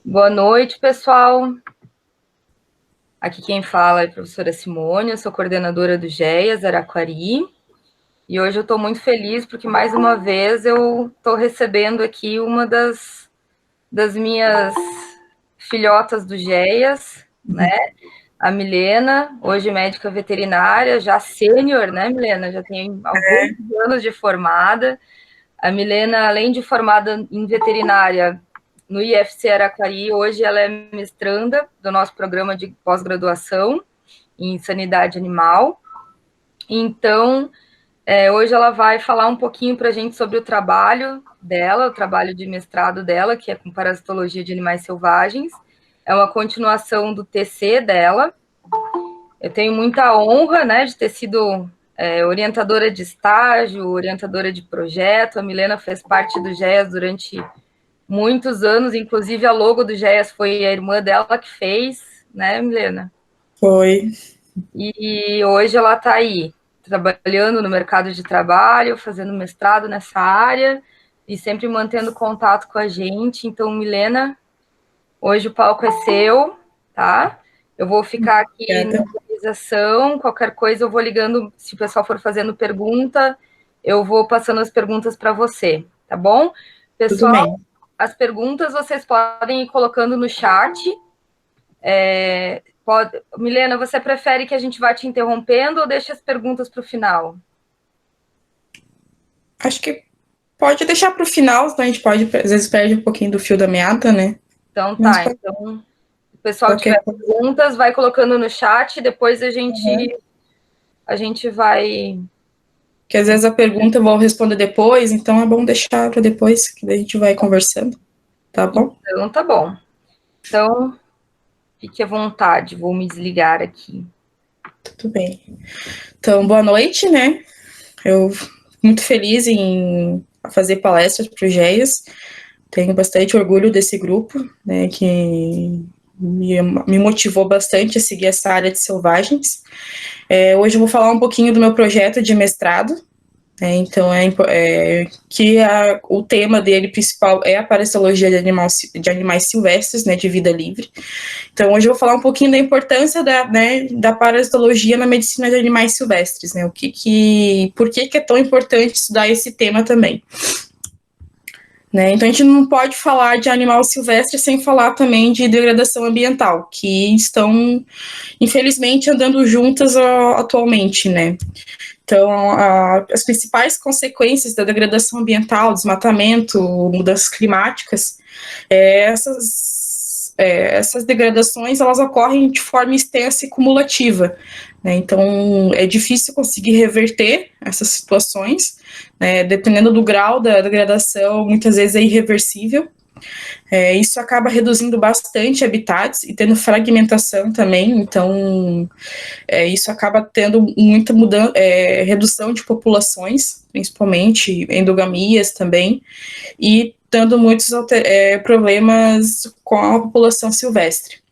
Boa noite, pessoal. Aqui quem fala é a professora Simone, eu sou coordenadora do GEAS Araquari, e hoje eu estou muito feliz porque, mais uma vez, eu estou recebendo aqui uma das minhas filhotas do GEAS, né? A Milena, hoje médica veterinária, já sênior, né, Milena? Já tem alguns anos de formada. A Milena, além de formada em veterinária no IFC Araquari, hoje ela é mestranda do nosso programa de pós-graduação em sanidade animal. Então, hoje ela vai falar um pouquinho para a gente sobre o trabalho dela, o trabalho de mestrado dela, que é com parasitologia de animais selvagens. É uma continuação do TC dela. Eu tenho muita honra, né, de ter sido orientadora de estágio, orientadora de projeto. A Milena fez parte do GEAS durante muitos anos, inclusive a logo do GEAS foi a irmã dela que fez, né, Milena? Foi. E hoje ela está aí, trabalhando no mercado de trabalho, fazendo mestrado nessa área e sempre mantendo contato com a gente. Então, Milena, hoje o palco é seu, tá? Eu vou ficar aqui na organização, qualquer coisa eu vou ligando, se o pessoal for fazendo pergunta, eu vou passando as perguntas para você, tá bom? Pessoal, tudo bem. As perguntas vocês podem ir colocando no chat. Milena, você prefere que a gente vá te interrompendo ou deixe as perguntas para o final? Acho que pode deixar para o final, senão a gente pode, às vezes, perde um pouquinho do fio da meada, né? Então Mas tá, então, se o pessoal qualquer tiver coisa. perguntas, vai colocando no chat, depois a gente vai... Que às vezes a pergunta eu vou responder depois, então é bom deixar para depois, que daí a gente vai conversando, tá bom? Então tá bom. Então, fique à vontade, vou me desligar aqui. Tudo bem. Então, boa noite, né? Eu muito feliz em fazer palestras para o GEAS. Tenho bastante orgulho desse grupo, né, que me motivou bastante a seguir essa área de selvagens. Hoje eu vou falar um pouquinho do meu projeto de mestrado. Então, o tema dele principal é a parasitologia de animais silvestres, né, de vida livre. Então, hoje eu vou falar um pouquinho da importância da parasitologia na medicina de animais silvestres, né, por que é tão importante estudar esse tema também. Né? Então, a gente não pode falar de animal silvestre sem falar também de degradação ambiental, que estão, infelizmente, andando juntas atualmente, né? Então, as principais consequências da degradação ambiental, desmatamento, mudanças climáticas, essas degradações elas ocorrem de forma extensa e cumulativa. Né? Então, é difícil conseguir reverter essas situações, né? Dependendo do grau da degradação, muitas vezes é irreversível. Isso acaba reduzindo bastante habitats e tendo fragmentação também, então isso acaba tendo muita redução de populações, principalmente endogamias também, e dando muitos problemas com a população silvestre.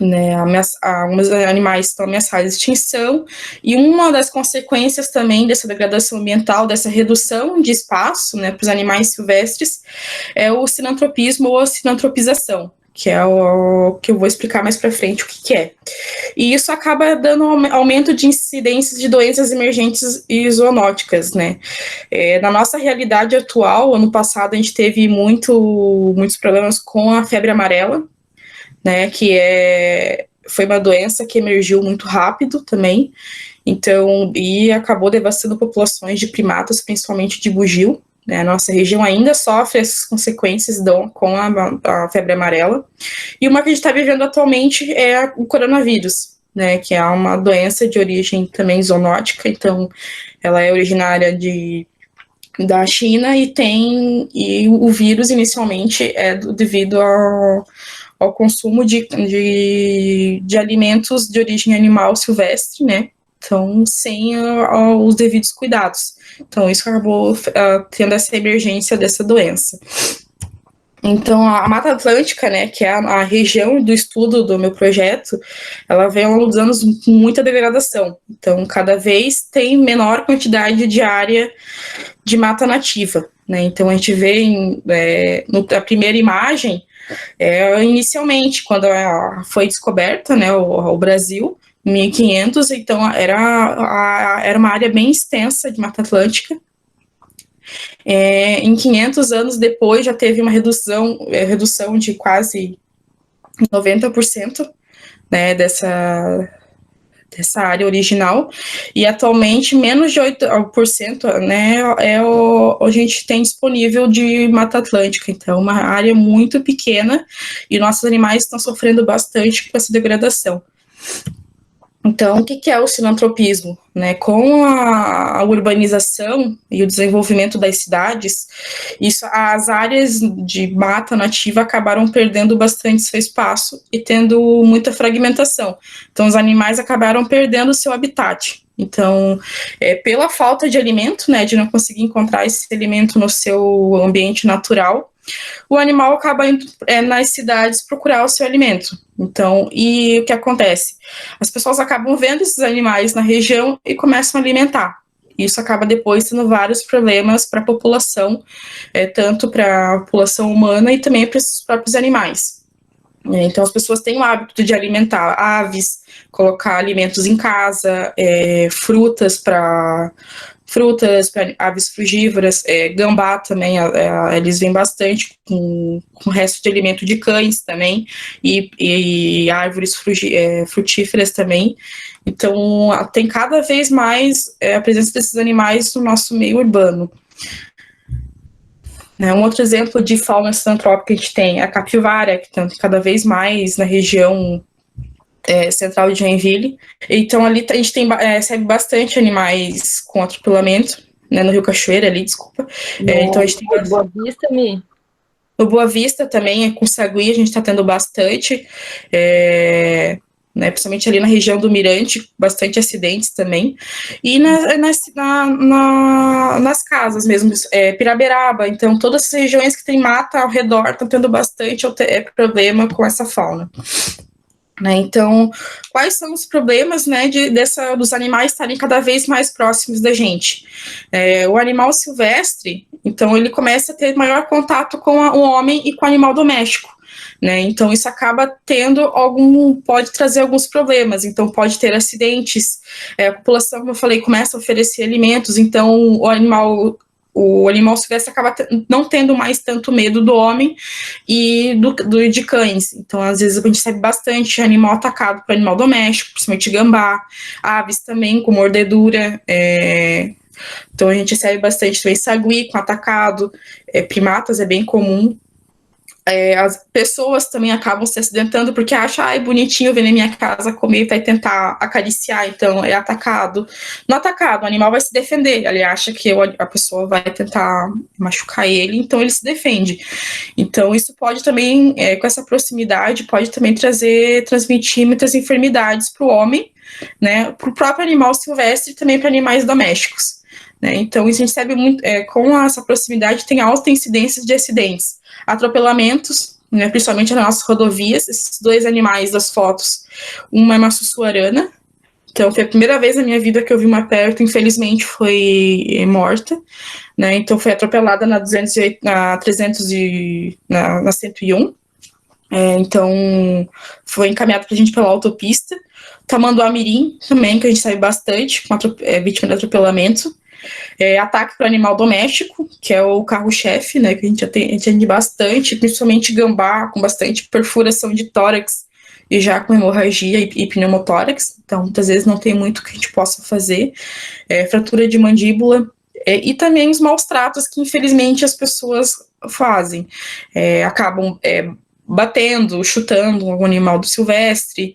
Né, alguns animais estão ameaçados de extinção, e uma das consequências também dessa degradação ambiental, dessa redução de espaço, né, para os animais silvestres, é o sinantropismo ou a sinantropização, que é o que eu vou explicar mais para frente o que é. E isso acaba dando um aumento de incidências de doenças emergentes e zoonóticas, né? Na nossa realidade atual, ano passado a gente teve muitos problemas com a febre amarela, né, foi uma doença que emergiu muito rápido também, então, e acabou devastando populações de primatas, principalmente de bugio, né, a nossa região ainda sofre essas consequências com a febre amarela, e uma que a gente está vivendo atualmente é o coronavírus, né, que é uma doença de origem também zoonótica, então ela é originária da China e o vírus inicialmente é devido ao consumo de alimentos de origem animal silvestre, né? Então, sem os devidos cuidados. Então, isso acabou tendo essa emergência dessa doença. Então, a Mata Atlântica, né, que é a região do estudo do meu projeto, ela vem ao longo dos anos com muita degradação. Então, cada vez tem menor quantidade de área de mata nativa, né? Então a gente vê a primeira imagem, inicialmente, quando foi descoberta, né, o Brasil, em 1500, então era uma área bem extensa de Mata Atlântica. Em 500 anos depois já teve uma redução de quase 90%, né, dessa área original, e atualmente menos de 8%, né, a gente tem disponível de Mata Atlântica, então uma área muito pequena, e nossos animais estão sofrendo bastante com essa degradação. Então, o que é o sinantropismo? Né? Com a urbanização e o desenvolvimento das cidades, as áreas de mata nativa acabaram perdendo bastante seu espaço e tendo muita fragmentação. Então, os animais acabaram perdendo seu habitat. Então, pela falta de alimento, né, de não conseguir encontrar esse alimento no seu ambiente natural, o animal acaba indo nas cidades procurar o seu alimento. Então, e o que acontece? As pessoas acabam vendo esses animais na região e começam a alimentar. Isso acaba depois tendo vários problemas para a população, tanto para a população humana e também para os próprios animais. Então, as pessoas têm o hábito de alimentar aves, colocar alimentos em casa, frutas para aves frugívoras, gambá também, eles vêm bastante com resto de alimento de cães também, e árvores frutíferas também. Então, tem cada vez mais a presença desses animais no nosso meio urbano. Um outro exemplo de fauna sinantrópica que a gente tem é a capivara, que tem cada vez mais na região central de Joinville. Então, ali a gente recebe bastante animais com atropelamento, né, no Rio Cachoeira, ali, desculpa. Então, a gente tem Boa Vista, Mi? No Boa Vista também, com Sagui, a gente está tendo bastante, né, principalmente ali na região do Mirante, bastante acidentes também. E nas casas mesmo, Piraberaba, então todas as regiões que tem mata ao redor estão tendo bastante problema com essa fauna. Né, então, quais são os problemas, né, dos animais estarem cada vez mais próximos da gente? O animal silvestre, então, ele começa a ter maior contato com o homem e com o animal doméstico. Né, então, isso acaba pode trazer alguns problemas, então pode ter acidentes, a população, como eu falei, começa a oferecer alimentos, então o animal silvestre acaba não tendo mais tanto medo do homem e de cães. Então, às vezes, a gente recebe bastante animal atacado por animal doméstico, principalmente gambá, aves também com mordedura. Então, a gente recebe bastante também sagui com atacado, primatas é bem comum. As pessoas também acabam se acidentando porque acham, bonitinho, vem na minha casa comer, vai tentar acariciar, então é atacado. No atacado, o animal vai se defender, ele acha que a pessoa vai tentar machucar ele, então ele se defende. Então isso pode também, com essa proximidade, pode também transmitir muitas enfermidades para o homem, né, para o próprio animal silvestre e também para animais domésticos. Né? Então isso a gente sabe muito, com essa proximidade tem alta incidência de acidentes. Atropelamentos, né, principalmente nas nossas rodovias, esses dois animais das fotos, uma é uma sussuarana, então foi a primeira vez na minha vida que eu vi uma perto, infelizmente foi morta, né, então foi atropelada na 101, então foi encaminhado pra gente pela autopista. Tamanduá-mirim também, que a gente sabe bastante, vítima de atropelamento. Ataque para animal doméstico, que é o carro-chefe, né, que a gente atende bastante, principalmente gambá, com bastante perfuração de tórax e já com hemorragia e pneumotórax, então muitas vezes não tem muito que a gente possa fazer. Fratura de mandíbula, e também os maus tratos que infelizmente as pessoas fazem, acabam batendo, chutando algum animal do silvestre,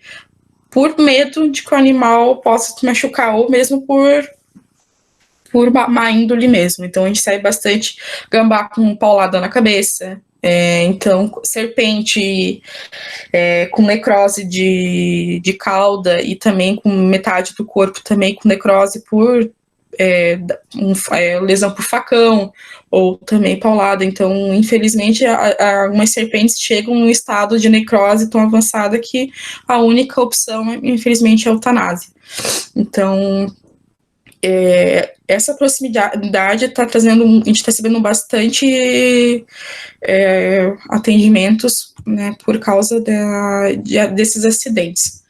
por medo de que o animal possa te machucar, ou mesmo por má índole mesmo. Então, a gente sai bastante gambá com paulada na cabeça, então, serpente com necrose de cauda e também com metade do corpo também com necrose por lesão por facão, ou também paulada. Então, infelizmente, algumas serpentes chegam num estado de necrose tão avançada que a única opção, infelizmente, é a eutanásia. Então, essa proximidade está trazendo, a gente está recebendo bastante atendimentos, né, por causa desses acidentes.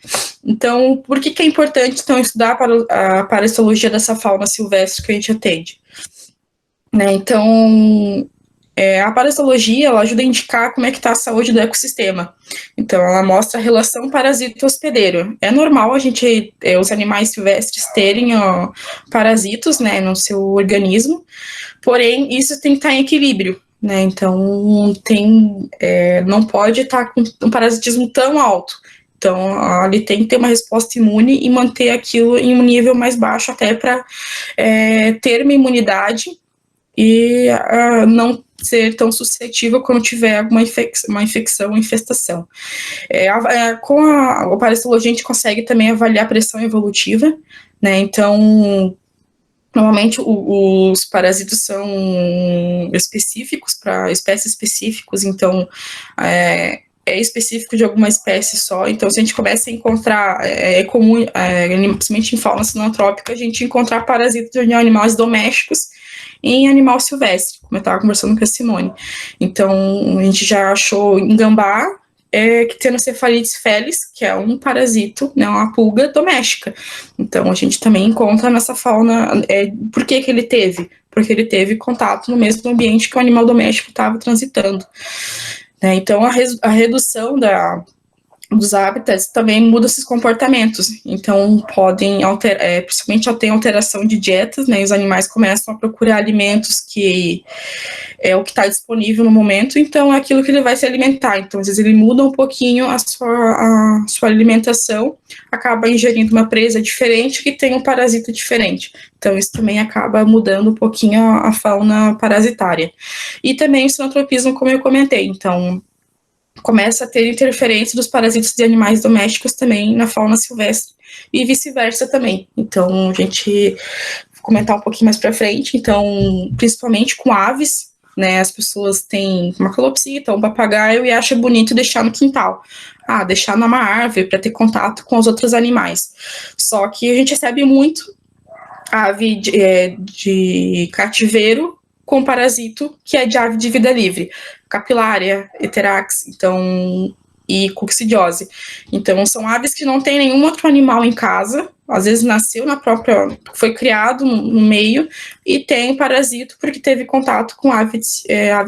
Então, por que é importante, então, estudar a parasitologia dessa fauna silvestre que a gente atende? Né, então, a parasitologia, ela ajuda a indicar como é que está a saúde do ecossistema. Então, ela mostra a relação parasito-hospedeiro. É normal os animais silvestres terem parasitos, né, no seu organismo, porém, isso tem que estar em equilíbrio, né, então, não pode estar com um parasitismo tão alto. Então, ele tem que ter uma resposta imune e manter aquilo em um nível mais baixo, até para ter uma imunidade e não ser tão suscetível quando tiver alguma infecção ou infestação. Com a parasitologia, a gente consegue também avaliar a pressão evolutiva, né? Então, normalmente os parasitos são específicos para espécies específicas, então é específico de alguma espécie só. Então, se a gente começa a encontrar, é comum, principalmente em fauna sinantrópica, a gente encontrar parasitas de animais domésticos em animal silvestre, como eu estava conversando com a Simone. Então, a gente já achou em gambá Ctenocefalides felis, que é um parasito, né, uma pulga doméstica. Então, a gente também encontra nessa fauna. Por que ele teve? Porque ele teve contato no mesmo ambiente que o animal doméstico estava transitando. Né? Então, a redução dos hábitats também muda esses comportamentos. Então, podem principalmente tem alteração de dietas, né? Os animais começam a procurar alimentos que é o que está disponível no momento, então é aquilo que ele vai se alimentar. Então, às vezes ele muda um pouquinho a sua alimentação, acaba ingerindo uma presa diferente que tem um parasita diferente. Então, isso também acaba mudando um pouquinho a fauna parasitária. E também o sinantropismo, como eu comentei. Então, começa a ter interferência dos parasitas de animais domésticos também na fauna silvestre e vice-versa também. Então, a gente vou comentar um pouquinho mais para frente. Então, principalmente com aves, né, as pessoas têm uma calopsita, um papagaio e acham bonito deixar no quintal. Deixar numa árvore para ter contato com os outros animais. Só que a gente recebe muito ave de cativeiro com parasito que é de ave de vida livre, capilária, Heterax, e coccidiose. Então, são aves que não tem nenhum outro animal em casa, às vezes nasceu foi criado no meio e tem parasito porque teve contato com ave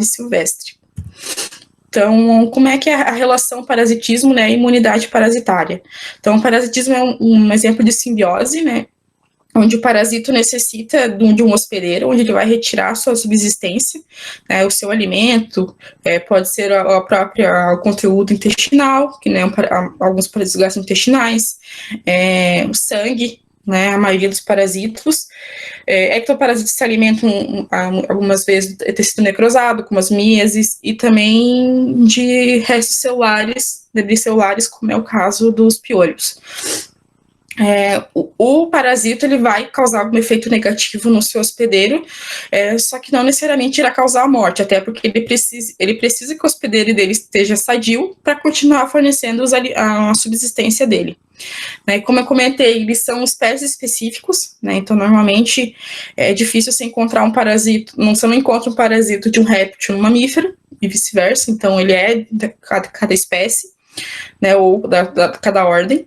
silvestre. Então, como é que é a relação parasitismo, né, e imunidade parasitária? Então, o parasitismo é um exemplo de simbiose, né, onde o parasito necessita de um hospedeiro, onde ele vai retirar a sua subsistência, né, o seu alimento, pode ser o conteúdo intestinal, que né, alguns parasitos gastrointestinais, o sangue, né, a maioria dos parasitos. Ectoparasitos se alimentam algumas vezes de tecido necrosado, como as miases, e também de restos celulares, debris celulares, como é o caso dos piolhos. O parasito ele vai causar algum efeito negativo no seu hospedeiro, só que não necessariamente irá causar a morte, até porque ele precisa que o hospedeiro dele esteja sadio para continuar fornecendo a subsistência dele. Né, como eu comentei, eles são espécies específicos, né, então normalmente é difícil você encontrar um parasito, você não encontra um parasito de um réptil no mamífero, e vice-versa, então ele é de cada espécie, né, ou da cada ordem.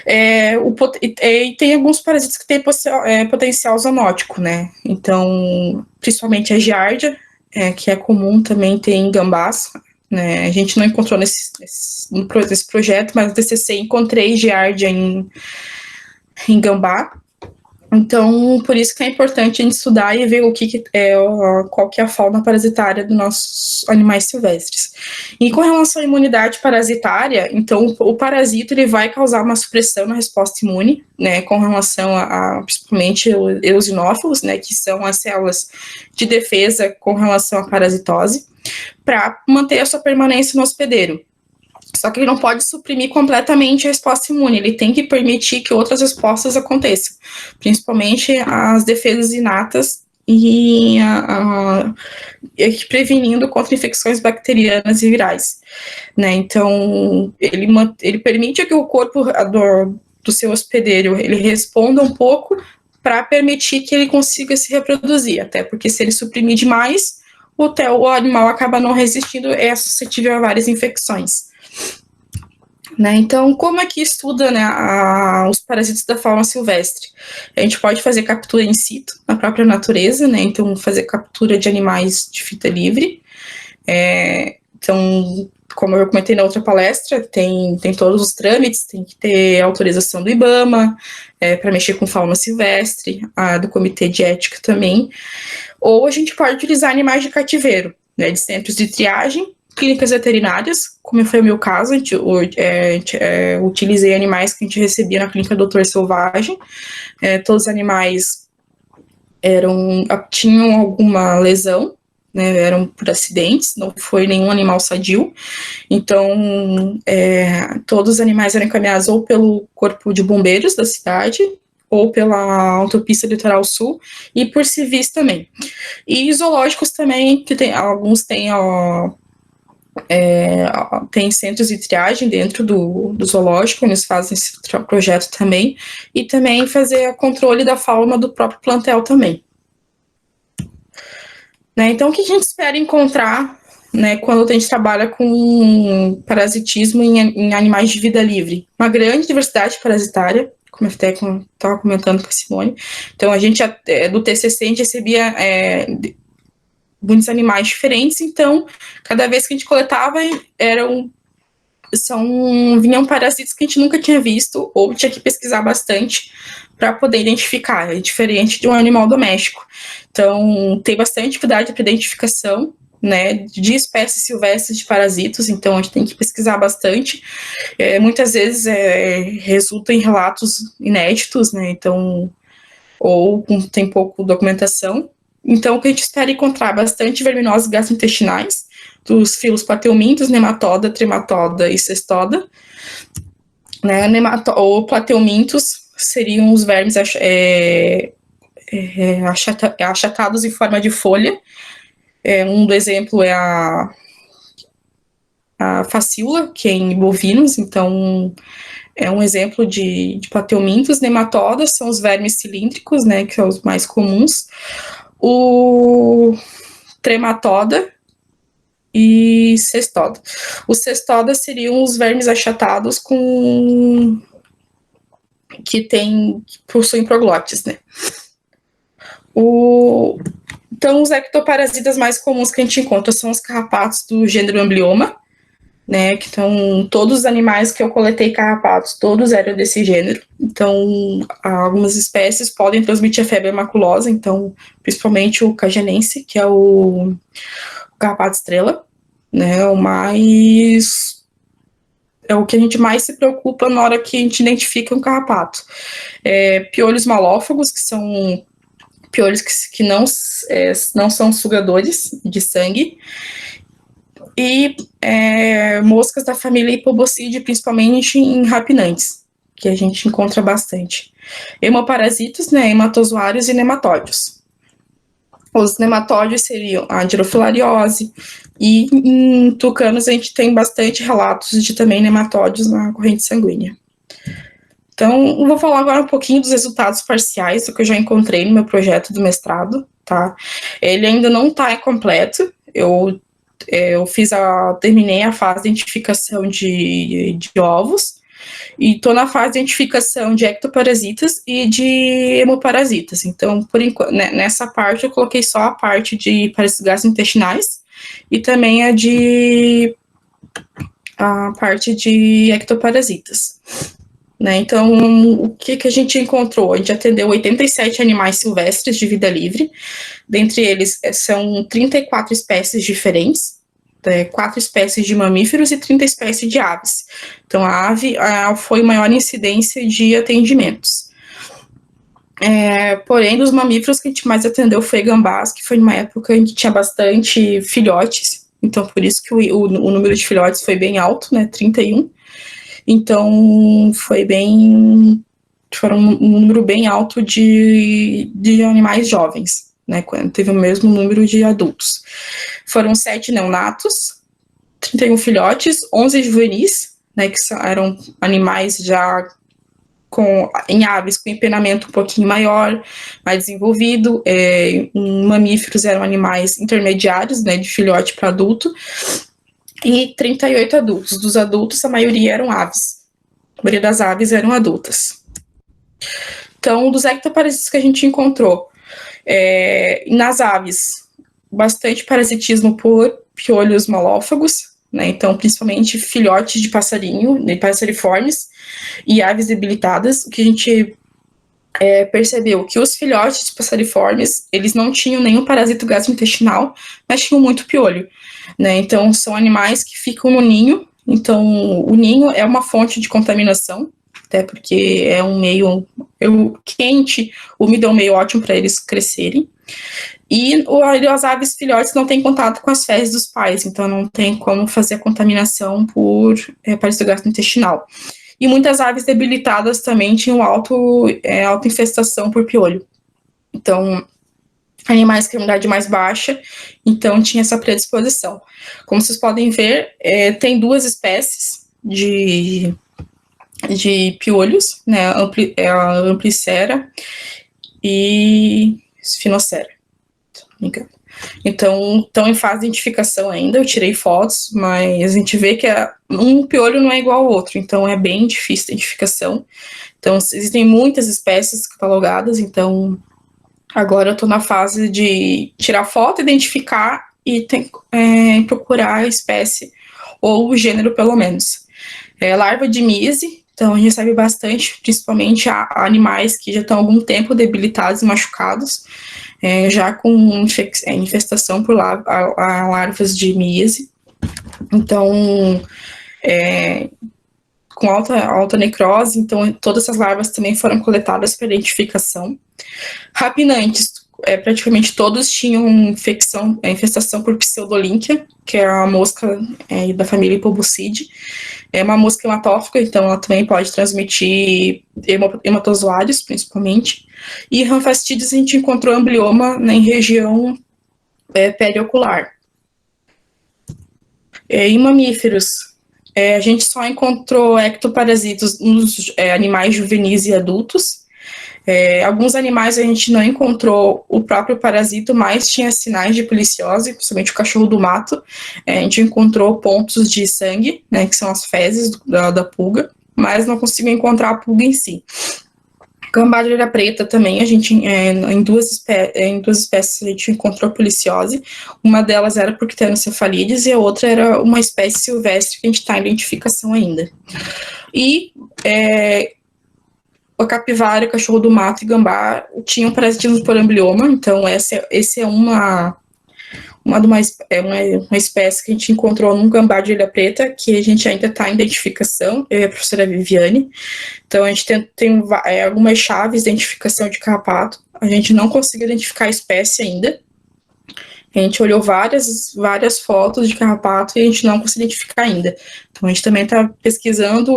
E tem alguns parasitas que têm potencial zoonótico, né, então principalmente a giardia, que é comum também ter em gambás, né, a gente não encontrou nesse projeto, mas no TCC encontrei giardia em gambá. Então, por isso que é importante a gente estudar e ver qual que é a fauna parasitária dos nossos animais silvestres. E com relação à imunidade parasitária, então o parasito ele vai causar uma supressão na resposta imune, né, com relação principalmente os eosinófilos, né, que são as células de defesa com relação à parasitose, para manter a sua permanência no hospedeiro. Só que ele não pode suprimir completamente a resposta imune, ele tem que permitir que outras respostas aconteçam, principalmente as defesas inatas e prevenindo contra infecções bacterianas e virais, né? Então, ele permite que o corpo do seu hospedeiro ele responda um pouco para permitir que ele consiga se reproduzir, até porque se ele suprimir demais, o animal acaba não resistindo e é suscetível a várias infecções. Né? Então, como é que estuda, né, os parasitas da fauna silvestre? A gente pode fazer captura in situ, na própria natureza, né? Então, fazer captura de animais de fita livre. Então, como eu comentei na outra palestra, tem todos os trâmites, tem que ter autorização do IBAMA, para mexer com fauna silvestre, do Comitê de Ética também. Ou a gente pode utilizar animais de cativeiro, né, de centros de triagem, clínicas veterinárias, como foi o meu caso, utilizei animais que a gente recebia na clínica Doutor Selvagem, todos os animais tinham alguma lesão, né, eram por acidentes, não foi nenhum animal sadio, então todos os animais eram encaminhados ou pelo corpo de bombeiros da cidade, ou pela autopista litoral sul, e por civis também. E zoológicos também, que alguns tem centros de triagem dentro do zoológico, eles fazem esse projeto também, e também fazer o controle da fauna do próprio plantel também. Né, então, o que a gente espera encontrar, né, quando a gente trabalha com parasitismo em animais de vida livre? Uma grande diversidade parasitária, como eu até estava comentando com a Simone. Então, a gente, do TCC, a gente recebia muitos animais diferentes, então, cada vez que a gente coletava, vinham parasitas que a gente nunca tinha visto, ou tinha que pesquisar bastante para poder identificar, é diferente de um animal doméstico. Então, tem bastante dificuldade para identificação, né, de espécies silvestres de parasitas, então a gente tem que pesquisar bastante. Muitas vezes resulta em relatos inéditos, né, então, ou tem pouco documentação. Então, o que a gente espera encontrar bastante verminoses gastrointestinais, dos filos plateumintos, nematoda, trematoda e cestoda. Né, ou plateumintos seriam os vermes achatados em forma de folha. Um exemplo é a facíola, que é em bovinos, então é um exemplo de plateumintos. Nematodas são os vermes cilíndricos, né, que são os mais comuns. O trematoda e cestoda. Os cestodas seriam os vermes achatados que possuem proglotes, né? Então, os ectoparasitas mais comuns que a gente encontra são os carrapatos do gênero Amblyoma, né? Que então, todos os animais que eu coletei carrapatos, todos eram desse gênero. Então, algumas espécies podem transmitir a febre maculosa, então, principalmente o cajanense, que é o carrapato estrela, né? É o que a gente mais se preocupa na hora que a gente identifica um carrapato. Piolhos malófagos, que são piolhos que não são sugadores de sangue, e moscas da família Hipobocide, principalmente em rapinantes, que a gente encontra bastante. Hemoparasitas, né, hematozoários e nematóides. Os nematóides seriam a dirofilariose, e em tucanos a gente tem bastante relatos de também nematóides na corrente sanguínea. Então, vou falar agora um pouquinho dos resultados parciais do que eu já encontrei no meu projeto do mestrado, tá? Ele ainda não está completo, eu terminei a fase de identificação de ovos, e estou na fase de identificação de ectoparasitas e de hemoparasitas. Então, por enquanto, nessa parte, eu coloquei só a parte de parasitas gastrointestinais e também a parte de ectoparasitas. Né? Então, o que a gente encontrou? A gente atendeu 87 animais silvestres de vida livre, dentre eles são 34 espécies diferentes, 4 espécies de mamíferos e 30 espécies de aves. Então, a ave foi maior incidência de atendimentos. Porém, dos mamíferos que a gente mais atendeu foi gambás, que foi numa época em que tinha bastante filhotes, então por isso que o número de filhotes foi bem alto, né, 31. Então, foram um número bem alto de animais jovens, né, quando teve o mesmo número de adultos. Foram 7 neonatos, 31 filhotes, 11 juvenis, né, que eram animais já em aves com empenamento um pouquinho maior, mais desenvolvido. Em mamíferos eram animais intermediários, né, de filhote para adulto, e 38 adultos. Dos adultos, a maioria eram aves. A maioria das aves eram adultas. Então, dos ectoparasitas que a gente encontrou, nas aves, bastante parasitismo por piolhos malófagos, né? Então, principalmente filhotes de passarinho, de passeriformes, e aves debilitadas. O que a gente percebeu que os filhotes de passeriformes, eles não tinham nenhum parasito gastrointestinal, mas tinham muito piolho, né? Então, são animais que ficam no ninho. Então, o ninho é uma fonte de contaminação, até porque é um meio quente, úmido, é um meio ótimo para eles crescerem. E as aves filhotes não têm contato com as fezes dos pais, então não tem como fazer a contaminação por parasito gastrointestinal. E muitas aves debilitadas também tinham alta infestação por piolho. Então, animais com imunidade mais baixa, então tinha essa predisposição. Como vocês podem ver, tem 2 espécies de piolhos, né, a Amplicera e Sphinocera, se não me engano. Então, estão em fase de identificação ainda, eu tirei fotos, mas a gente vê que um piolho não é igual ao outro, então é bem difícil a identificação. Então, existem muitas espécies catalogadas, então agora eu estou na fase de tirar foto, identificar e procurar a espécie, ou o gênero pelo menos. Larva de Mysi, então a gente recebe bastante, principalmente a animais que já estão há algum tempo debilitados e machucados, já com infestação por larvas de Mysi. Então, com alta necrose, então todas essas larvas também foram coletadas para identificação. Rapinantes, praticamente todos tinham infestação por Pseudolynchia, que é a mosca da família Hipobucide. É uma mosca hematófaga, então ela também pode transmitir hematozoários, principalmente. E Ramphastídeos a gente encontrou amblioma em região periocular. Em mamíferos, a gente só encontrou ectoparasitos nos animais juvenis e adultos. Alguns animais a gente não encontrou o próprio parasito, mas tinha sinais de policiose, principalmente o cachorro do mato. A gente encontrou pontos de sangue, né, que são as fezes da pulga, mas não conseguiu encontrar a pulga em si. Gambá de orelha preta também, a gente, em duas espécies a gente encontrou policiose. Uma delas era por Ctenocephalides e a outra era uma espécie silvestre que a gente está em identificação ainda. E a capivara, cachorro do mato e gambá tinham parasitismo por amblioma, então esse é uma espécie que a gente encontrou num gambá de orelha preta, que a gente ainda está em identificação, eu e a professora Viviane. Então a gente tem algumas chaves de identificação de carrapato, a gente não conseguiu identificar a espécie ainda. A gente olhou várias fotos de carrapato e a gente não conseguiu identificar ainda. Então, a gente também está pesquisando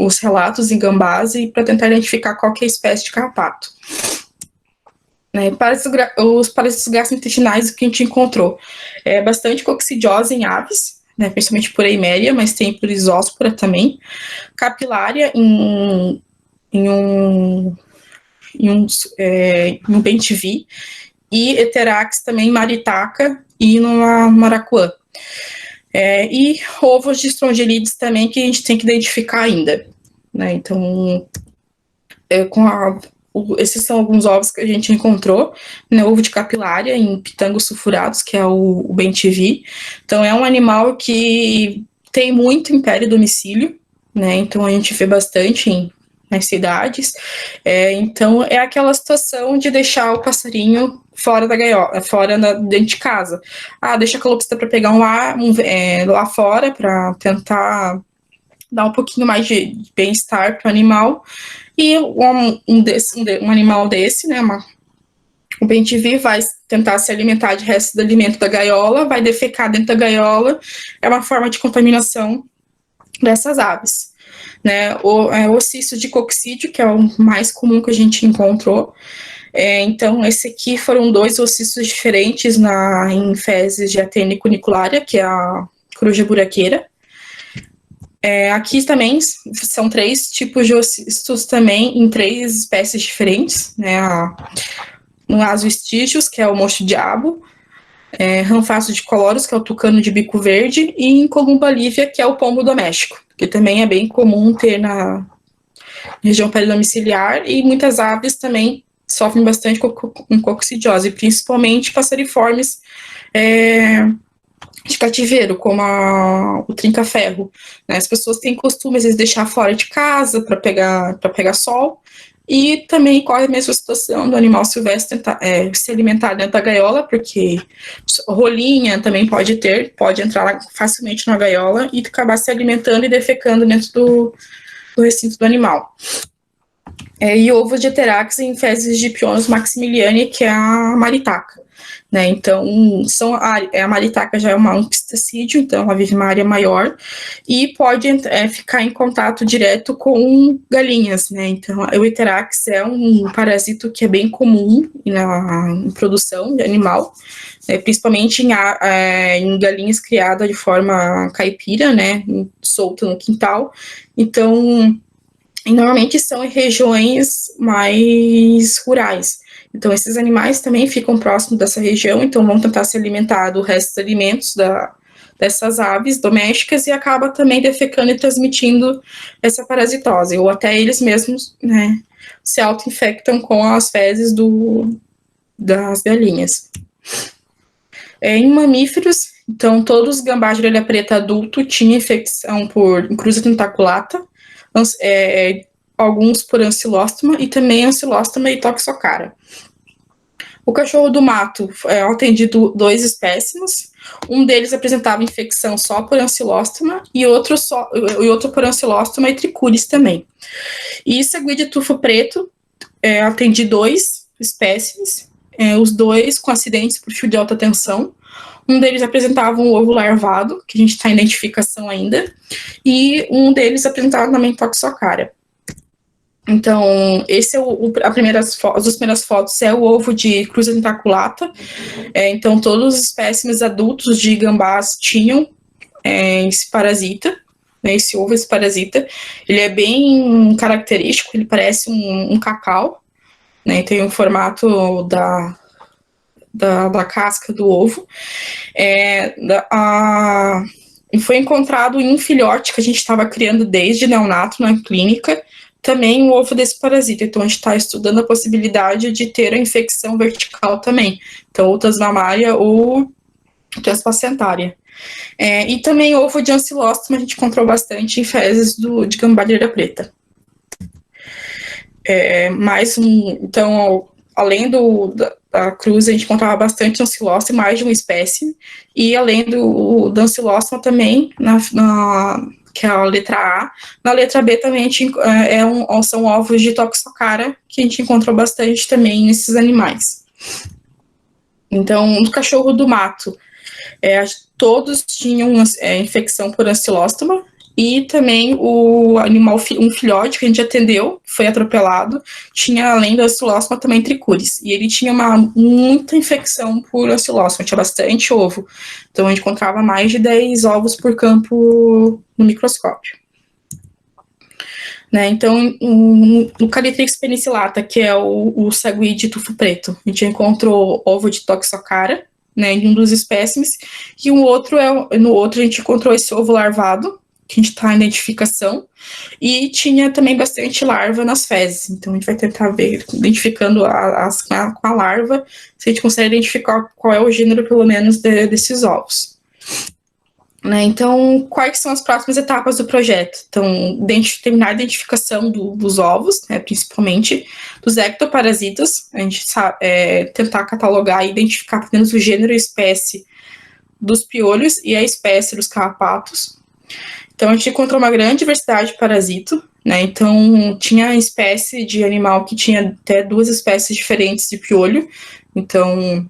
os relatos em gambás para tentar identificar qual que é a espécie de carrapato. Os parasitos gastrointestinais que a gente encontrou. Bastante coccidiose em aves, né, principalmente por Eiméria, mas tem por Isóspora também. Capilária em um bem-te-vi. E Heterax também em maritaca e no maracuã. E ovos de Strongylides também, que a gente tem que identificar ainda, né? Então, esses são alguns ovos que a gente encontrou, né? Ovo de capilária em pitangos sulfurados, que é o bem-te-vi. Então, é um animal que tem muito em pé-domicílio, né? Então, a gente vê bastante nas cidades. Então, é aquela situação de deixar o passarinho fora da gaiola, dentro de casa. Deixa a calopsita para pegar um ar lá fora, para tentar dar um pouquinho mais de bem-estar para o animal. E um animal desse, né, o bem-te-vi vai tentar se alimentar de resto do alimento da gaiola, vai defecar dentro da gaiola, é uma forma de contaminação dessas aves. Né, o cisto de coccídeo, que é o mais comum que a gente encontrou. Então, esse aqui foram 2 ocistos diferentes em fezes de Athene cuniculária, que é a coruja buraqueira. Aqui também são 3 tipos de ocistos também, em 3 espécies diferentes, né? No Azoostígios, que é o mocho-diabo, Ranfaço de coloros, que é o tucano de bico verde, e em Columba lívia, que é o pombo doméstico, que também é bem comum ter na região peridomiciliar, e muitas aves também sofrem bastante com coccidiose, principalmente passeriformes de cativeiro, como o trinca-ferro. Né? As pessoas têm costume, às vezes, deixar fora de casa para pegar sol, e também corre a mesma situação do animal silvestre se alimentar dentro da gaiola, porque rolinha também pode entrar facilmente na gaiola e acabar se alimentando e defecando dentro do recinto do animal. E ovos de Heterax em fezes de Pionus maximiliani, que é a maritaca. Né? Então, a maritaca já é um pistacídeo, então ela vive em uma área maior e pode ficar em contato direto com galinhas. Né? Então, o Heterax é um parasito que é bem comum em produção de animal, principalmente em galinhas criadas de forma caipira, né? Solta no quintal. Então, normalmente são em regiões mais rurais. Então, esses animais também ficam próximos dessa região, então vão tentar se alimentar do resto dos alimentos dessas aves domésticas e acaba também defecando e transmitindo essa parasitose, ou até eles mesmos, né, se auto-infectam com as fezes das galinhas. Em mamíferos, então, todos os gambás de orelha preta adulto tinham infecção por encruza tentaculata, alguns por ancilóstoma e também ancilóstoma e toxocara. O cachorro do mato atendido 2 espécimes, um deles apresentava infecção só por ancilóstoma e outro por ancilóstoma e tricuris também. E sagui de tufo preto, atendi 2 espécimes, os 2 com acidentes por fio de alta tensão. Um deles apresentava um ovo larvado, que a gente está em identificação ainda, e um deles apresentava também toxocara. Então, esse é as primeiras fotos é o ovo de cruza tentaculata. Então, todos os espécimes adultos de gambás tinham esse parasita, né, esse ovo, esse parasita. Ele é bem característico, ele parece um cacau, né, tem o formato da casca do ovo. Foi encontrado em um filhote que a gente estava criando desde neonato na clínica, também o ovo desse parasita. Então, a gente está estudando a possibilidade de ter a infecção vertical também. Então, ou transmamária ou transplacentária. E também ovo de ancilóstoma a gente encontrou bastante em fezes de gambá de orelha preta. Então, além da cruz, a gente encontrava bastante ancilóstoma, mais de uma espécie, e além do ancilóstoma também, que é a letra A. Na letra B também são ovos de toxocara, que a gente encontrou bastante também nesses animais. Então, no cachorro do mato, todos tinham infecção por ancilóstoma, e também o animal, um filhote que a gente atendeu, foi atropelado, tinha, além do ancilóstoma, também tricuris. E ele tinha muita infecção por ancilóstoma, tinha bastante ovo. Então, a gente encontrava mais de 10 ovos por campo no microscópio. Né? Então, no Calitrix penicillata, que é o sagui de tufo preto, a gente encontrou ovo de toxocara, né, em um dos espécimes, e no outro a gente encontrou esse ovo larvado, que a gente está em identificação, e tinha também bastante larva nas fezes. Então, a gente vai tentar ver, identificando com a larva, se a gente consegue identificar qual é o gênero, pelo menos, desses ovos. Né? Então, quais são as próximas etapas do projeto? Então, terminar a identificação dos ovos, né, principalmente dos ectoparasitas, a gente tentar catalogar e identificar pelo menos o gênero e espécie dos piolhos e a espécie dos carrapatos. Então, a gente encontrou uma grande diversidade de parasito, né? Então, tinha espécie de animal que tinha até 2 espécies diferentes de piolho. Então,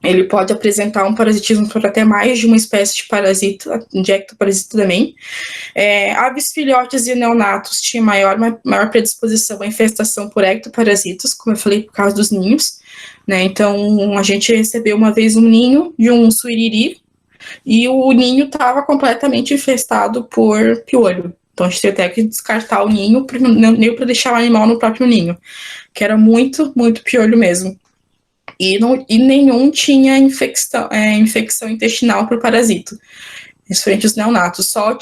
ele pode apresentar um parasitismo por até mais de uma espécie de parasita, de ectoparasita também. Aves filhotes e neonatos tinham maior predisposição à infestação por ectoparasitas, como eu falei, por causa dos ninhos. Né? Então, a gente recebeu uma vez um ninho de um suiriri, e o ninho estava completamente infestado por piolho. Então a gente teve até que descartar o ninho, nem para deixar o animal no próprio ninho, que era muito, muito piolho mesmo. E nenhum tinha infecção intestinal por parasito, principalmente os neonatos. Só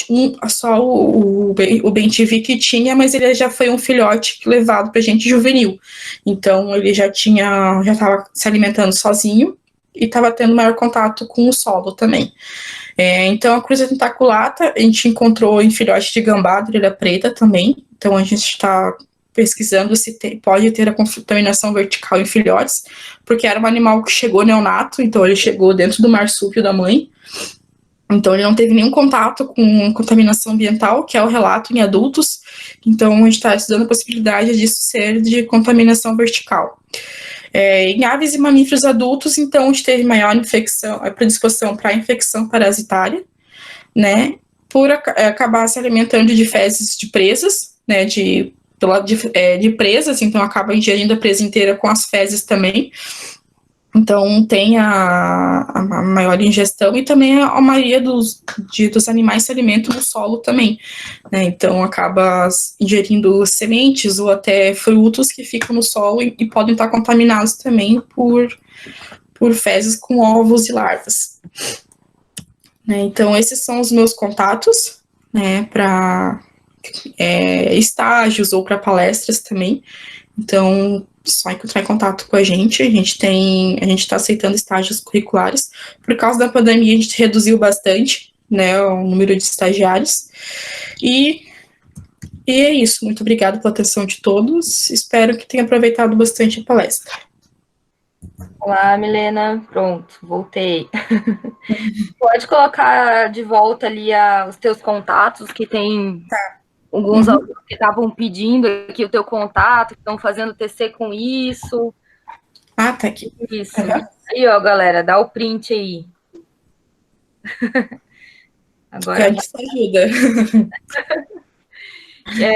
o bem-te-vi que tinha, mas ele já foi um filhote levado para gente juvenil. Então ele já estava se alimentando sozinho e estava tendo maior contato com o solo também. Então a cruza tentaculata a gente encontrou em filhote de gambá, orelha preta também. Então a gente está pesquisando se pode ter a contaminação vertical em filhotes, porque era um animal que chegou neonato, então ele chegou dentro do marsúpio da mãe, então ele não teve nenhum contato com contaminação ambiental, que é o relato em adultos, então a gente está estudando a possibilidade disso ser de contaminação vertical. Em aves e mamíferos adultos, então a gente teve maior predisposição para infecção parasitária, né, por acabar se alimentando de fezes de presas, né, de presas, então acaba ingerindo a presa inteira com as fezes também. Então tem a maior ingestão e também a maioria dos animais se alimentam no solo também, né? Então acaba ingerindo sementes ou até frutos que ficam no solo e podem estar contaminados também por fezes com ovos e larvas. Né? Então esses são os meus contatos, né, para estágios ou para palestras também. Então, só entrar em contato com a gente está aceitando estágios curriculares. Por causa da pandemia, a gente reduziu bastante, né, o número de estagiários. E é isso. Muito obrigada pela atenção de todos. Espero que tenham aproveitado bastante a palestra. Olá, Milena. Pronto, voltei. Pode colocar de volta ali os teus contatos, que tem alguns alunos que estavam pedindo aqui o teu contato, que estão fazendo TC com isso. Ah, tá aqui. Isso. Aí, ó, galera, dá o print aí. Agora a gente ajuda.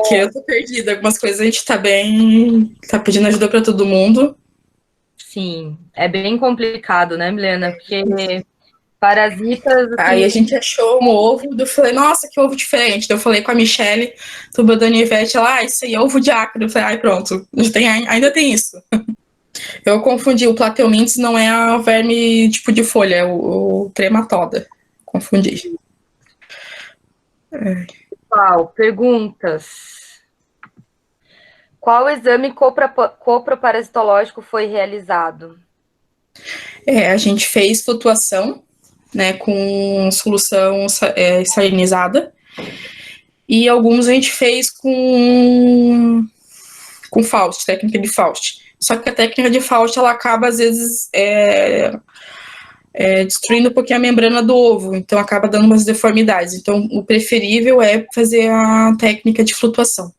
Que eu tô perdida. Algumas coisas a gente tá pedindo ajuda para todo mundo. Sim, é bem complicado, né, Milena? Porque parasitas... Assim... Aí a gente achou um ovo, eu falei, nossa, que ovo diferente. Eu falei com a Michelle, tuba da Nivete, ela, isso aí é ovo de ácaro. Eu falei, ai, pronto, ainda tem isso. Eu confundi, o Plateumintes não é a verme tipo de folha, é o trematoda. Confundi. Pessoal, perguntas. Qual exame coproparasitológico foi realizado? A gente fez flutuação, né, com solução salinizada, e alguns a gente fez com Faust, técnica de Faust. Só que a técnica de Faust, ela acaba, às vezes, destruindo um pouquinho a membrana do ovo, então acaba dando umas deformidades. Então, o preferível é fazer a técnica de flutuação,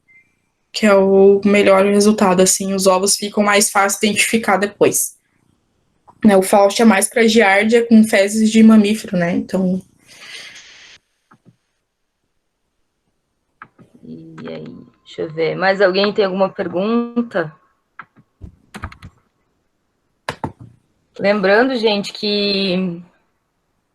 que é o melhor resultado, assim, os ovos ficam mais fáceis de identificar depois. Né, o Faust é mais para giardia com fezes de mamífero, né, então... E aí, deixa eu ver, mais alguém tem alguma pergunta? Lembrando, gente, que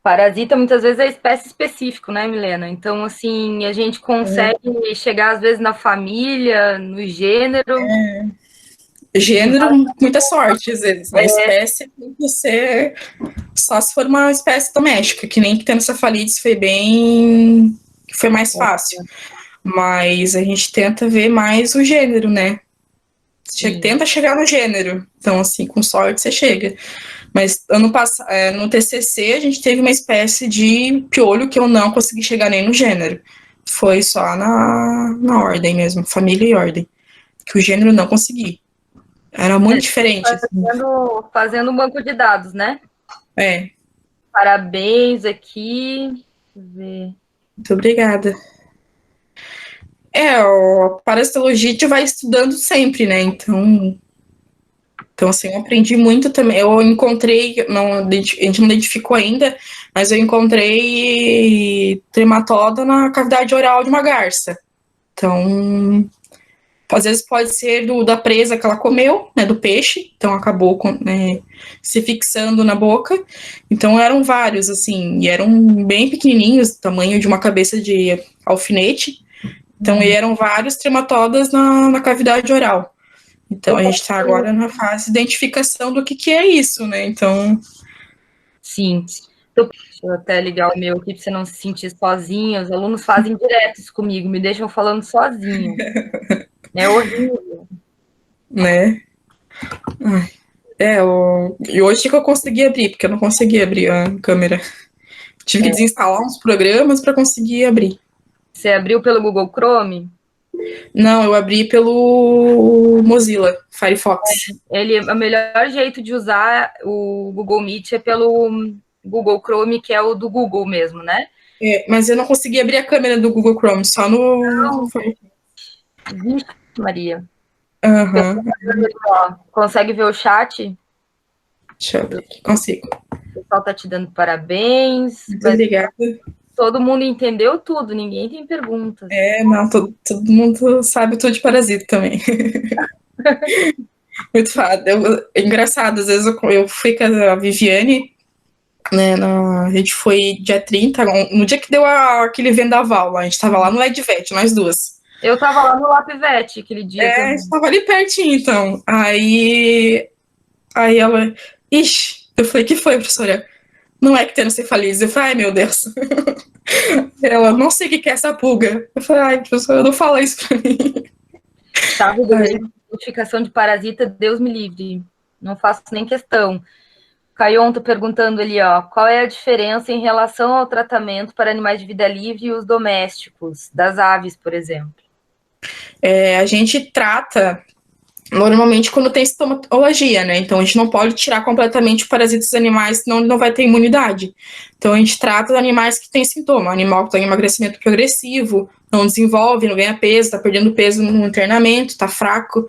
parasita muitas vezes é espécie específico, né, Milena? Então, assim, a gente consegue chegar, às vezes, na família, no gênero. Gênero, muita sorte, às vezes. Na espécie, tem que ser só se for uma espécie doméstica, que nem Ctenocefalides foi mais fácil. Mas a gente tenta ver mais o gênero, né? Tenta chegar no gênero. Então, assim, com sorte você chega. Mas ano passado, no TCC, a gente teve uma espécie de piolho que eu não consegui chegar nem no gênero. Foi só na ordem mesmo, família e ordem. Que o gênero não consegui. Era muito diferente. Fazendo um banco de dados, né? Parabéns aqui. Deixa eu ver. Muito obrigada. A parasitologia a gente vai estudando sempre, né? Então, assim, eu aprendi muito também. Eu encontrei, a gente não identificou ainda, mas eu encontrei trematoda na cavidade oral de uma garça. Então, às vezes pode ser da presa que ela comeu, né, do peixe, então acabou se fixando na boca. Então eram vários, assim, e eram bem pequenininhos, tamanho de uma cabeça de alfinete. Então eram vários trematodas na cavidade oral. Então a gente está agora na fase de identificação do que é isso, né? Então. Sim. Deixa eu até ligar o meu aqui para você não se sentir sozinho. Os alunos fazem direto isso comigo, me deixam falando sozinho. É horrível. Né? E hoje que eu consegui abrir, porque eu não consegui abrir a câmera. Tive que desinstalar uns programas para conseguir abrir. Você abriu pelo Google Chrome? Não, eu abri pelo Mozilla Firefox. O melhor jeito de usar o Google Meet é pelo Google Chrome, que é o do Google mesmo, né? Mas eu não consegui abrir a câmera do Google Chrome, só no Firefox. Vixe, Maria. Uhum. Consegue ver o chat? Deixa eu abrir aqui, consigo. O pessoal tá te dando parabéns. Muito obrigada. Todo mundo entendeu tudo, ninguém tem perguntas. Não, todo mundo sabe tudo de parasita também. Muito fácil. Engraçado, às vezes eu fui com a Viviane, né, a gente foi dia 30, no dia que deu aquele vendaval lá, a gente tava lá no Ledvet, nós duas. Eu tava lá no Lapivete aquele dia também. A gente tava ali pertinho, então. Aí ela, ixi, eu falei, que foi, professora? Não é ctenocefalise. Eu falei, ai, meu Deus. Ela, não sei o que é essa pulga. Eu falei, ai, professora, não fala isso pra mim. Tá, identificação de parasita, Deus me livre. Não faço nem questão. Caion tá perguntando ali, ó, qual é a diferença em relação ao tratamento para animais de vida livre e os domésticos, das aves, por exemplo? A gente trata normalmente quando tem sintomatologia, né? Então a gente não pode tirar completamente o parasita dos animais, senão ele não vai ter imunidade. Então a gente trata os animais que têm sintoma, animal que tem emagrecimento progressivo, não desenvolve, não ganha peso, tá perdendo peso no internamento, tá fraco,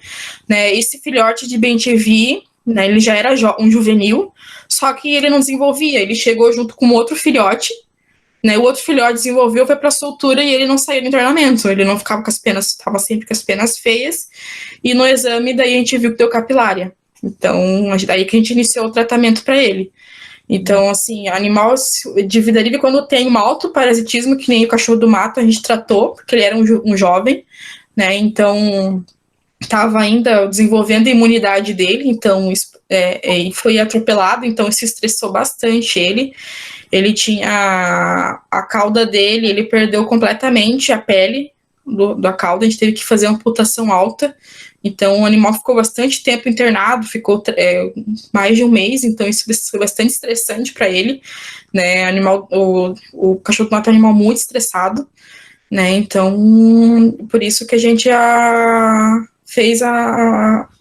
né? Esse filhote de bem-te-vi, né, ele já era um juvenil, só que ele não desenvolvia, ele chegou junto com outro filhote, né, o outro filhote desenvolveu, foi para soltura e ele não saiu do internamento, ele não ficava com as penas, estava sempre com as penas feias, e no exame daí a gente viu que deu capilária, então daí que a gente iniciou o tratamento para ele. Então, assim, animal de vida livre, quando tem um alto parasitismo, que nem o cachorro do mato, a gente tratou, porque ele era um jovem, né, então estava ainda desenvolvendo a imunidade dele, então ele foi atropelado, então isso estressou bastante ele tinha a cauda dele, ele perdeu completamente a pele da cauda, a gente teve que fazer uma amputação alta, então o animal ficou bastante tempo internado, ficou mais de um mês, então isso foi bastante estressante para ele, né, o cachorro do mato é um animal muito estressado, né, então por isso que a gente já fez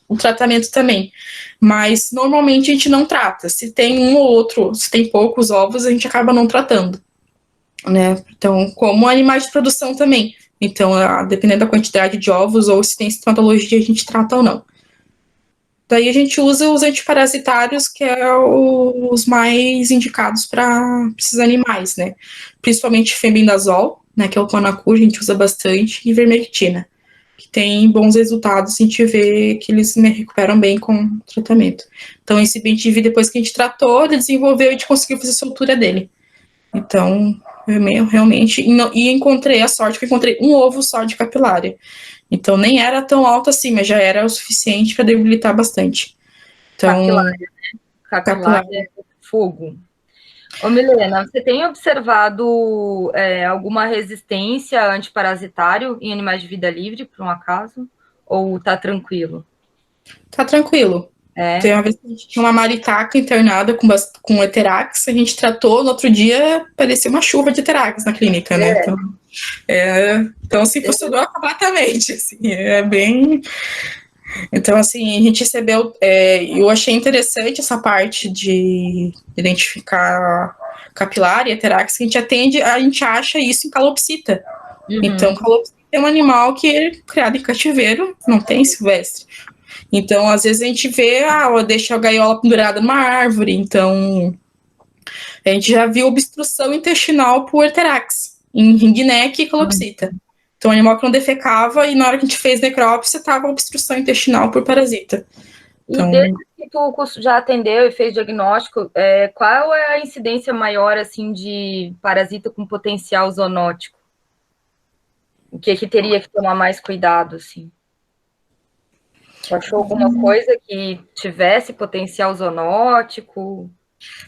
o tratamento também, mas normalmente a gente não trata, se tem um ou outro, se tem poucos ovos, a gente acaba não tratando, né, então, como animais de produção também, então, dependendo da quantidade de ovos ou se tem sintomatologia, a gente trata ou não. Daí a gente usa os antiparasitários, que é os mais indicados para esses animais, né, principalmente fenbendazol, né, que é o Clonacur, a gente usa bastante, e vermectina, que tem bons resultados, a gente vê que eles recuperam bem com o tratamento. Então, esse bem-te-vi, depois que a gente tratou, ele desenvolveu e a gente conseguiu fazer a soltura dele. Então, realmente, e encontrei a sorte que eu encontrei um ovo só de capilária. Então, nem era tão alto assim, mas já era o suficiente para debilitar bastante. Então, capilária, né? Capilária é fogo. Ô, Milena, você tem observado alguma resistência antiparasitário em animais de vida livre, por um acaso? Ou tá tranquilo? Tá tranquilo. Tem uma vez que a gente tinha uma maritaca internada com Eterax, a gente tratou, no outro dia parecia uma chuva de Eterax na clínica, né? Então assim, funcionou completamente, assim, bem... Então, assim, a gente recebeu... eu achei interessante essa parte de identificar capilar e Eterax, que a gente acha isso em calopsita. Então, calopsita é um animal que é criado em cativeiro, não tem silvestre. Então, às vezes a gente vê, deixa a gaiola pendurada numa árvore, então a gente já viu obstrução intestinal por Eterax, em ringneck e calopsita. Então, animal que não defecava e na hora que a gente fez necrópsia, estava obstrução intestinal por parasita. E desde que tu já atendeu e fez diagnóstico, qual é a incidência maior, assim, de parasita com potencial zoonótico? O que teria que tomar mais cuidado, assim? Tu achou alguma coisa que tivesse potencial zoonótico?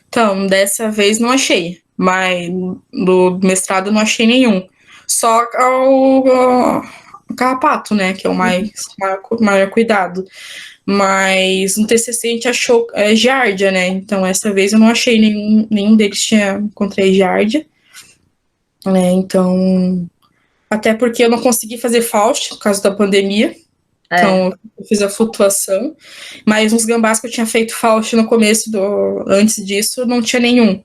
Então, dessa vez não achei, mas do mestrado não achei nenhum. Só o carrapato, né, que é o maior cuidado. Mas no TCC a gente achou giardia, né, então essa vez eu não achei nenhum deles encontrei giardia, né, então... Até porque eu não consegui fazer FAUST por causa da pandemia. Então, eu fiz a flutuação. Mas uns gambás que eu tinha feito FAUST no começo, antes disso, não tinha nenhum.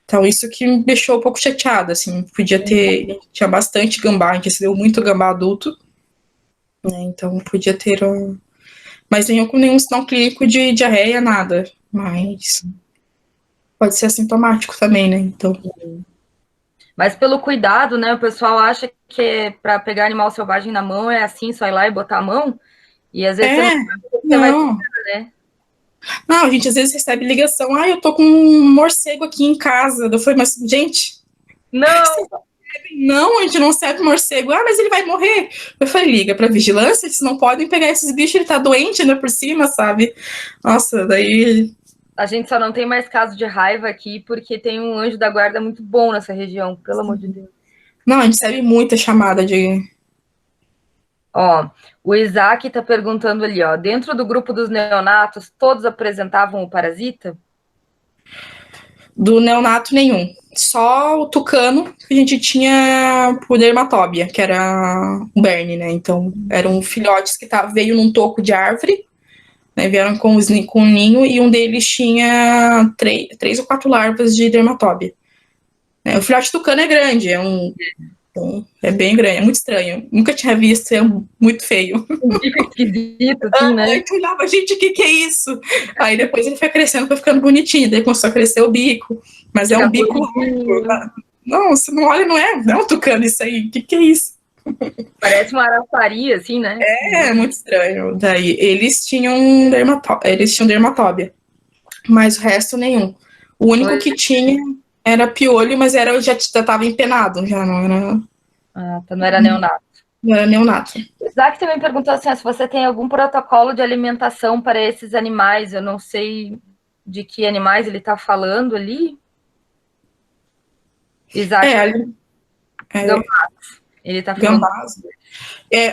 Então, isso que me deixou um pouco chateada, assim. Podia ter... Tinha bastante gambá, a gente recebeu muito gambá adulto. Né, então, podia ter... Mas nenhum sinal clínico de diarreia, nada. Mas pode ser assintomático também, né? Então... Mas pelo cuidado, né? O pessoal acha que para pegar animal selvagem na mão é assim, só ir lá e botar a mão. E às vezes você vai pegar, né? Não, a gente às vezes recebe ligação. Eu tô com um morcego aqui em casa. Eu falei, mas, gente... Não, a gente não serve morcego. Mas ele vai morrer. Eu falei, liga pra vigilância, eles não podem pegar esses bichos, ele tá doente ainda por cima, sabe? Nossa, daí... A gente só não tem mais caso de raiva aqui, porque tem um anjo da guarda muito bom nessa região, pelo amor de Deus. Não, a gente recebe muita chamada de... Ó, o Isaac tá perguntando ali, ó, dentro do grupo dos neonatos, todos apresentavam o parasita? Do neonato, nenhum. Só o tucano que a gente tinha por dermatóbia, que era o Berne, né? Então, eram filhotes que veio num toco de árvore, né? Vieram com o ninho, e um deles tinha 3 ou 4 larvas de dermatóbia. O filhote tucano é grande, é bem grande, é muito estranho. Nunca tinha visto, é muito feio. Um bico esquisito, assim, né? Aí tu olhava, gente, o que é isso? Aí depois ele foi crescendo, foi ficando bonitinho, daí começou a crescer o bico. Mas é um bico... Não, você não olha, não é um tucano isso aí. O que é isso? Parece uma araçaria, assim, né? É muito estranho. Daí eles tinham dermatóbia, mas o resto nenhum. O único que tinha era piolho, mas já estava empenado, já não era... Então não era neonato. Não era neonato. Isaac também perguntou assim, se você tem algum protocolo de alimentação para esses animais. Eu não sei de que animais ele está falando ali. Isaac. Gambás. Ele tá falando. Gambás.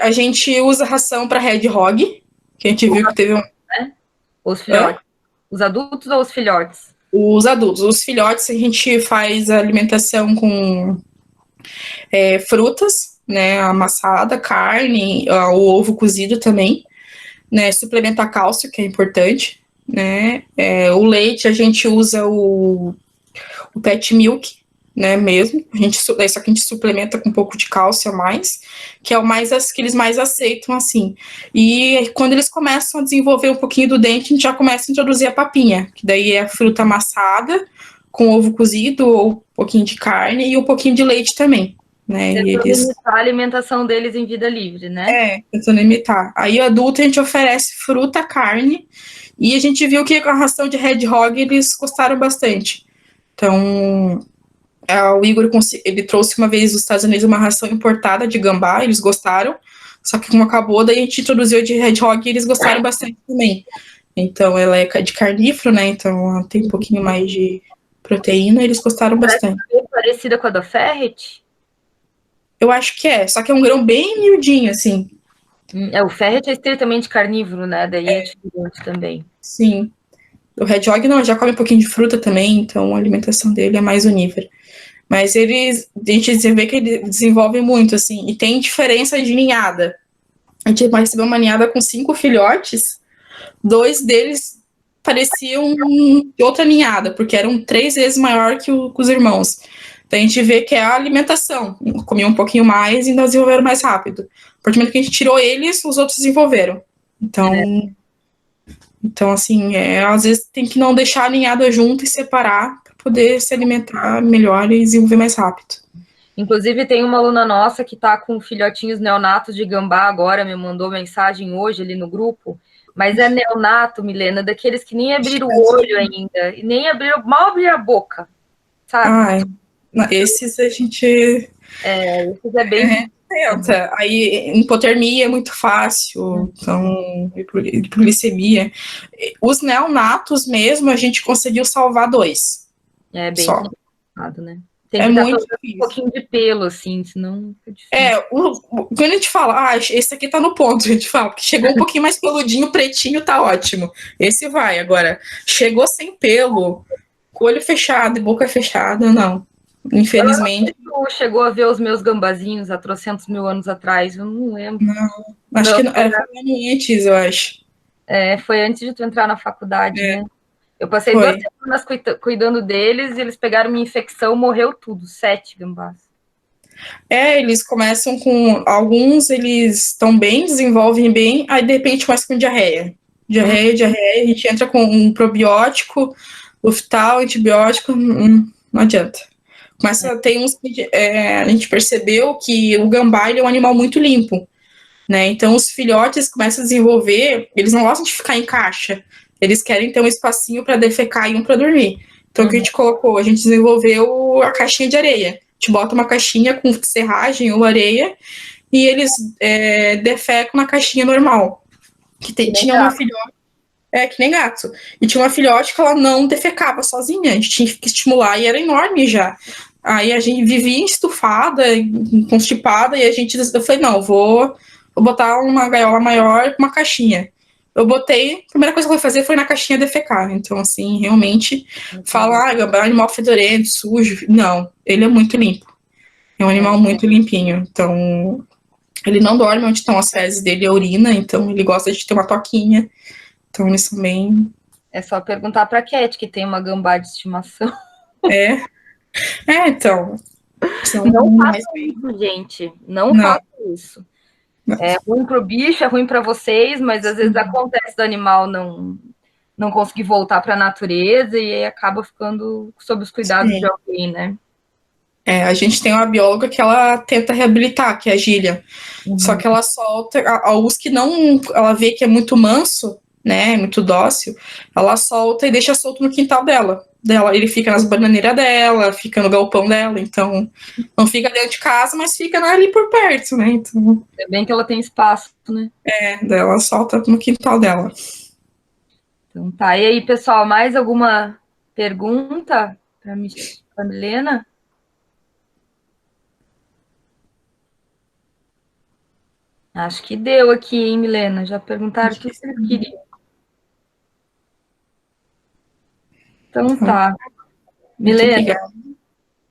A gente usa ração para Red Hog, que a gente viu que teve um... Os filhotes. Os adultos ou os filhotes? Os adultos. Os filhotes a gente faz a alimentação com frutas, né, amassada, carne, o ovo cozido também, né, suplementar cálcio, que é importante, né, o leite a gente usa o pet milk, né, mesmo, só que a gente suplementa com um pouco de cálcio a mais, que é que eles mais aceitam, assim, e quando eles começam a desenvolver um pouquinho do dente, a gente já começa a introduzir a papinha, que daí é a fruta amassada, com ovo cozido, ou um pouquinho de carne, e um pouquinho de leite também. Né, limitar a alimentação deles em vida livre, né? Tentando limitar. Aí, adulto, a gente oferece fruta, carne, e a gente viu que a ração de Red Hog, eles gostaram bastante. Então, o Igor, ele trouxe uma vez dos Estados Unidos uma ração importada de gambá, eles gostaram, só que como acabou, daí a gente introduziu de Red Hog e eles gostaram bastante também. Então, ela é de carnífero, né, então ela tem um pouquinho mais de proteína, eles gostaram bastante. É parecida com a da Ferret? Eu acho que só que é um grão bem miudinho, assim. O Ferret é estritamente carnívoro, né? Daí é diferente também. Sim. O Red Hog não, já come um pouquinho de fruta também, então a alimentação dele é mais onívora. Mas a gente vê que ele desenvolve muito, assim, e tem diferença de ninhada. A gente recebeu uma ninhada com 5 filhotes, 2 deles pareciam de outra ninhada, porque eram 3 vezes maior que os irmãos. Então, a gente vê que é a alimentação. Comiam um pouquinho mais e ainda desenvolveram mais rápido. A partir do momento que a gente tirou eles, os outros desenvolveram. Então assim, às vezes tem que não deixar a ninhada junto e separar para poder se alimentar melhor e desenvolver mais rápido. Inclusive, tem uma aluna nossa que está com filhotinhos neonatos de gambá agora, me mandou mensagem hoje ali no grupo. Mas é neonato, Milena, daqueles que nem abriram o olho ainda, e nem abriram, mal abriram a boca, sabe? Ai, Então, esses a gente esses é bem. tenta. Aí, hipotermia é muito fácil, então, hipoglicemia. Os neonatos mesmo, a gente conseguiu salvar 2. É bem Só. complicado, né? Tem É que estar muito todo um difícil. pouquinho de pelo, assim, senão fica difícil. Quando a gente fala, esse aqui tá no ponto, a gente fala, que chegou um pouquinho mais peludinho, pretinho, tá ótimo. Esse vai. Agora, chegou sem pelo, com olho fechado e boca fechada, não. Infelizmente. Tu chegou a ver os meus gambazinhos há trocentos mil anos atrás? Eu não lembro. Não. Acho Não, que não, foi um ano antes, eu acho. foi antes de tu entrar na faculdade, né? Eu passei 2 Foi. semanas cuidando deles e eles pegaram minha infecção, morreu tudo, 7 gambás. Eles começam com. Alguns eles estão bem, desenvolvem bem, aí de repente começa com diarreia. Diarreia, a gente entra com um probiótico, Luftal, antibiótico, não adianta. Começa, tem uns que a gente percebeu que o gambá ele é um animal muito limpo, né? Então os filhotes começam a desenvolver, eles não gostam de ficar em caixa, eles querem ter um espacinho para defecar e um para dormir. Então o que a gente colocou? A gente desenvolveu a caixinha de areia. A gente bota uma caixinha com serragem ou areia e eles defecam na caixinha normal. Tinha uma filhote, que nem gato. E tinha uma filhote que ela não defecava sozinha, a gente tinha que estimular e era enorme já. Aí a gente vivia estufada, constipada, e eu falei, não, vou botar uma gaiola maior com uma caixinha. Eu botei, a primeira coisa que eu fui fazer foi na caixinha defecar. Então, assim, realmente, falar, gambá é um animal fedorento, sujo. Não, ele é muito limpo. É um animal muito limpinho. Então, ele não dorme onde estão as fezes dele, a urina, então ele gosta de ter uma toquinha. Então, eles são bem. É só perguntar pra Cat, que tem uma gambá de estimação. Então. Não façam isso, gente. Não façam isso. É ruim pro bicho, é ruim para vocês, mas às vezes acontece do animal não conseguir voltar para a natureza e aí acaba ficando sob os cuidados de alguém, né? A gente tem uma bióloga que ela tenta reabilitar, que é a Gília. Só que ela solta, os que não, ela vê que é muito manso, né, muito dócil, ela solta e deixa solto no quintal dela. Ele fica nas bananeiras dela, fica no galpão dela, então não fica dentro de casa, mas fica ali por perto, né? Então, é bem que ela tem espaço, né? Daí ela solta no quintal dela. Então tá. E aí, pessoal, mais alguma pergunta para a Milena? Acho que deu aqui, hein, Milena? Já perguntaram tudo que vocês queriam. Então tá. Milena,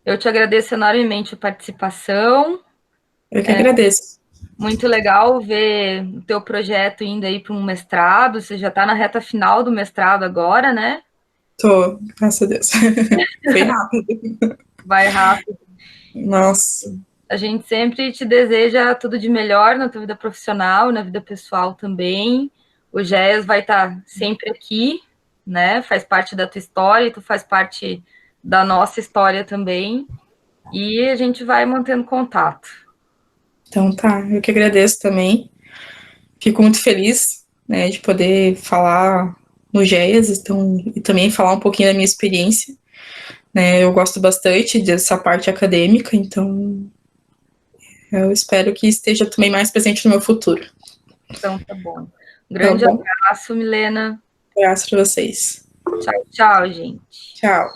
eu te agradeço enormemente a participação. Eu que agradeço. Muito legal ver o teu projeto indo aí para um mestrado. Você já está na reta final do mestrado agora, né? Tô, graças a Deus. Foi rápido. Vai rápido. Nossa. A gente sempre te deseja tudo de melhor na tua vida profissional, na vida pessoal também. O GES vai estar sempre aqui, né? Faz parte da tua história e tu faz parte da nossa história também. E a gente vai mantendo contato. Então tá, eu que agradeço também. Fico muito feliz, né, de poder falar no GEAS, então, e também falar um pouquinho da minha experiência. Né, eu gosto bastante dessa parte acadêmica, então eu espero que esteja também mais presente no meu futuro. Então tá bom. Um grande abraço, Milena. Abraço para vocês. Tchau, tchau, gente. Tchau.